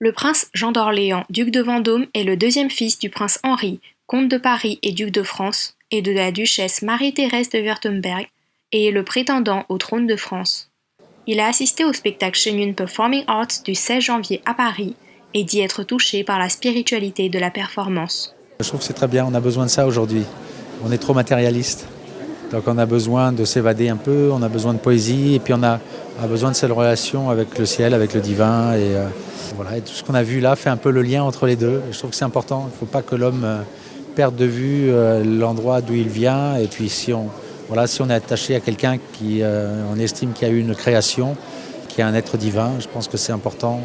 Le prince Jean d'Orléans, duc de Vendôme, est le deuxième fils du prince Henri, comte de Paris et duc de France, et de la duchesse Marie-Thérèse de Wurtemberg, et est le prétendant au trône de France. Il a assisté au spectacle Shenyun Performing Arts du 16 janvier à Paris et dit être touché par la spiritualité de la performance. Je trouve que c'est très bien, on a besoin de ça aujourd'hui. On est trop matérialiste. Donc on a besoin de s'évader un peu, on a besoin de poésie et puis on a besoin de cette relation avec le ciel, avec le divin. Voilà, et tout ce qu'on a vu là fait un peu le lien entre les deux. Et je trouve que c'est important. Il ne faut pas que l'homme perde de vue l'endroit d'où il vient. Et puis voilà, si on est attaché à quelqu'un qui on estime qu'il y a eu une création, qui est un être divin, je pense que c'est important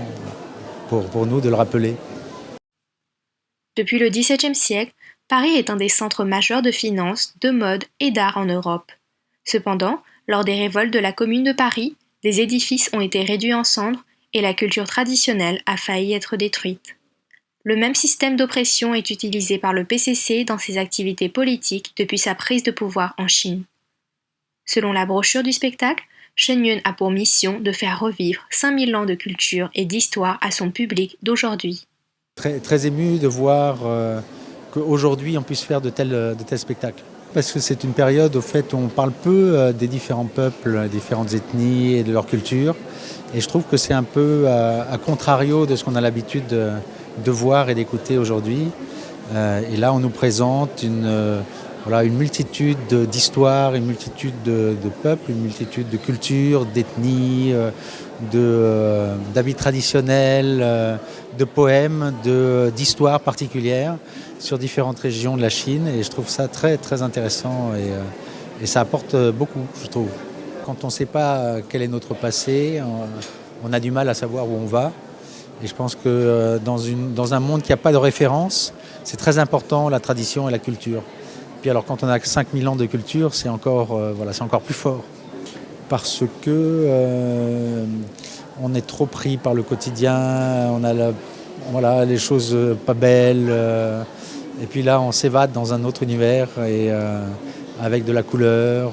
pour nous de le rappeler. Depuis le XVIIe siècle, Paris est un des centres majeurs de finance, de mode et d'art en Europe. Cependant, lors des révoltes de la Commune de Paris, des édifices ont été réduits en cendres et la culture traditionnelle a failli être détruite. Le même système d'oppression est utilisé par le PCC dans ses activités politiques depuis sa prise de pouvoir en Chine. Selon la brochure du spectacle, Shenyun a pour mission de faire revivre 5000 ans de culture et d'histoire à son public d'aujourd'hui. Très, très ému de voir qu'aujourd'hui on puisse faire de tels spectacles. Parce que c'est une période au fait où on parle peu des différents peuples, des différentes ethnies et de leur culture. Et je trouve que c'est un peu à contrario de ce qu'on a l'habitude de voir et d'écouter aujourd'hui. Et là on nous présente voilà, une multitude d'histoires, une multitude de peuples, une multitude de cultures, d'ethnies, d'habits traditionnels, de poèmes, d'histoires particulières sur différentes régions de la Chine. Et je trouve ça très très intéressant et ça apporte beaucoup, je trouve. Quand on ne sait pas quel est notre passé, on a du mal à savoir où on va. Et je pense que dans un monde qui n'a pas de référence, c'est très important la tradition et la culture. Puis alors quand on a 5000 ans de culture, c'est encore, voilà, c'est encore plus fort. Parce que on est trop pris par le quotidien, on a voilà, les choses pas belles. Et puis là, on s'évade dans un autre univers avec de la couleur,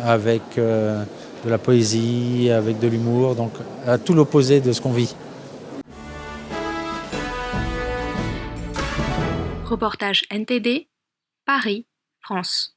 avec de la poésie, avec de l'humour, donc à tout l'opposé de ce qu'on vit. Reportage NTD, Paris, France.